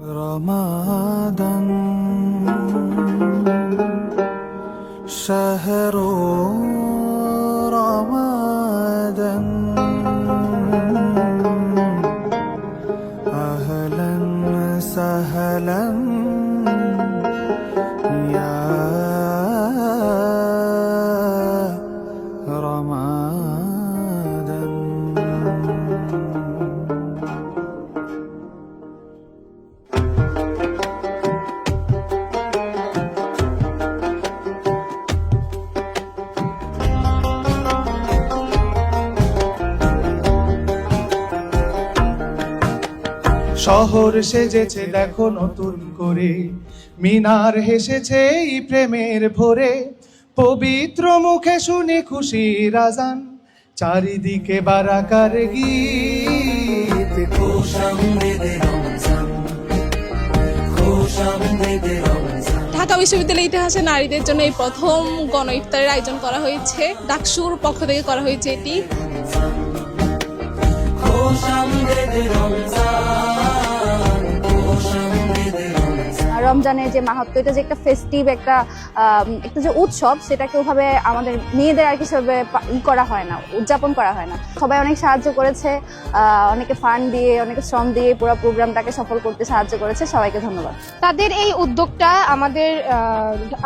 رمضان شهر رمضان أهلا سهلا يا رمضان শহর সেজেছে দেখো নতুন করে, মিনার হেসেছে এই প্রেমের ভোরে, পবিত্র মুখে শুনি খুশির আজান, চারিদিকে বারাকার গীত। ঢাকা বিশ্ববিদ্যালয়ের ইতিহাসে নারীদের জন্য এই প্রথম গণ ইফতারের আয়োজন করা হয়েছে। ডাকসুর পক্ষ থেকে করা হয়েছে এটি। রমজানের যে মাহাত্ম্য, এটা যে একটা ফেস্টিভ একটা যে উৎসব, সেটাকে ওভাবে আমাদের মেয়েদের আর কি সেভাবে করা হয় না, উদযাপন করা হয় না। সবাই অনেক সাহায্য করেছে, অনেকে ফান্ড দিয়ে, অনেকে শ্রম দিয়ে পুরো প্রোগ্রামটাকে সফল করতে সাহায্য করেছে। সবাইকে ধন্যবাদ। তাদের এই উদ্যোগটা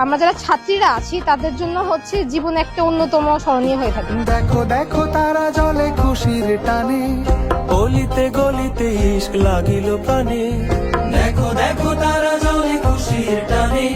আমরা যারা ছাত্রীরা আছি তাদের জন্য হচ্ছে জীবনে একটা অন্যতম স্মরণীয় হয়ে থাকে। দেখো দেখো তারা জলে খুশির টানে, গলিতে গলিতে ইশক লাগিল প্রাণে। দেখো দেখো তারা জলে খুশির টানে,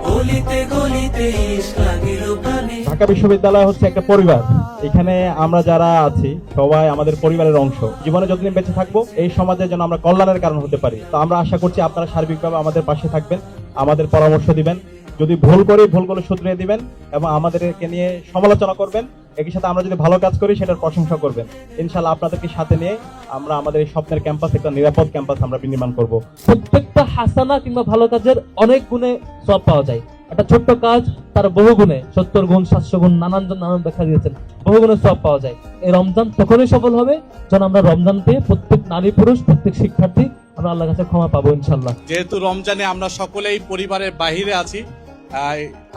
গলিতে গলিতে ইশক লাগিল প্রাণে। ঢাকা বিশ্ববিদ্যালয় হচ্ছে একটা পরিবার। এখানে আমরা যারা আছি সবাই আমাদের পরিবারের অংশ। জীবনে যতদিন বেঁচে থাকবো এই সমাজের জন্য আমরা কল্যাণের কারণ হতে পারি। তো আমরা আশা করছি আপনারা সার্বিকভাবে আমাদের পাশে থাকবেন, আমাদের পরামর্শ দিবেন, যদি ভুল করি ভুলগুলো শুধরিয়ে দিবেন এবং আমাদেরকে নিয়ে সমালোচনা করবেন। একই সাথে আমরা যদি ভালো কাজ করি সেটার প্রশংসা করবেন। ইনশাআল্লাহ আপনাদেরকে সাথে নিয়ে আমরা আমাদের এই স্বপ্নের ক্যাম্পাস, একটা নিরাপদ ক্যাম্পাস আমরা বিনির্মাণ করব। প্রত্যেকটা হাসানা কিংবা ভালো কাজের অনেক গুণে সব পাওয়া যায়। একটা ছোট্ট কাজ তার বহু গুণে, 70 গুণ 700 গুণ নানান দেখা দিয়েছেন, বহু গুণে সব পাওয়া যায়। এই রমজান তখনই সফল হবে যখন আমরা রমজান পেয়ে প্রত্যেক নারী পুরুষ, প্রত্যেক শিক্ষার্থী আমরা আল্লাহর কাছে ক্ষমা পাবো ইনশাআল্লাহ। যেহেতু রমজানে আমরা সকলেই পরিবারের বাহিরে আছি,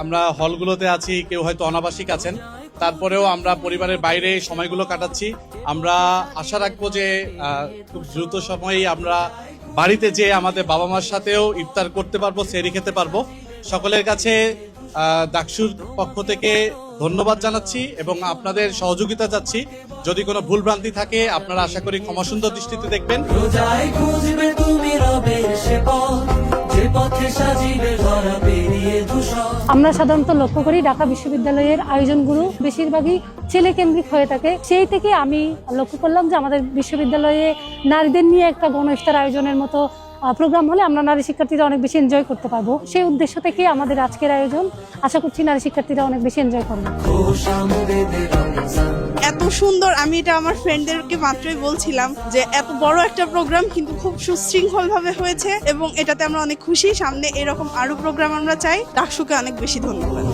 আমরা হলগুলোতে আছি, কেউ হয়তো অনাবাসিক আছেন, তারপরেও আমরা পরিবারের বাইরে সময়গুলো কাটাচ্ছি। আমরা আশা রাখবো যে খুব দ্রুত সময়েই আমরা বাড়িতে যেয়ে আমাদের বাবা মার সাথেও ইফতার করতে পারবো, সেহরি খেতে পারবো। সকলের কাছে ডাকসুর পক্ষ থেকে ধন্যবাদ জানাচ্ছি এবং আপনাদের সহযোগিতা চাচ্ছি। যদি কোনো ভুল ভ্রান্তি থাকে আপনারা আশা করি ক্ষমাসুন্দর দৃষ্টিতে দেখবেন। আমরা সাধারণত লক্ষ্য করি ঢাকা বিশ্ববিদ্যালয়ের আয়োজনগুলো বেশিরভাগই ছেলে কেন্দ্রিক হয়ে থাকে। সেই থেকে আমি লক্ষ্য করলাম যে আমাদের বিশ্ববিদ্যালয়ে নারীদের নিয়ে একটা গণ ইফতার আয়োজনের মতো প্রোগ্রাম হলে আমরা নারী শিক্ষার্থীরা অনেক বেশি এনজয় করতে পারবো। সেই উদ্দেশ্য থেকে আমাদের আজকের আয়োজন। আশা করছি নারী শিক্ষার্থীরা অনেক বেশি এনজয় করবে। এত সুন্দর, আমি এটা আমার ফ্রেন্ডদেরকে মাত্রই বলছিলাম যে এত বড় একটা প্রোগ্রাম কিন্তু খুব সুশৃঙ্খল ভাবে হয়েছে এবং এটাতে আমরা অনেক খুশি। সামনে এরকম আরো প্রোগ্রাম আমরা চাই। ডাকসুকে অনেক বেশি ধন্যবাদ।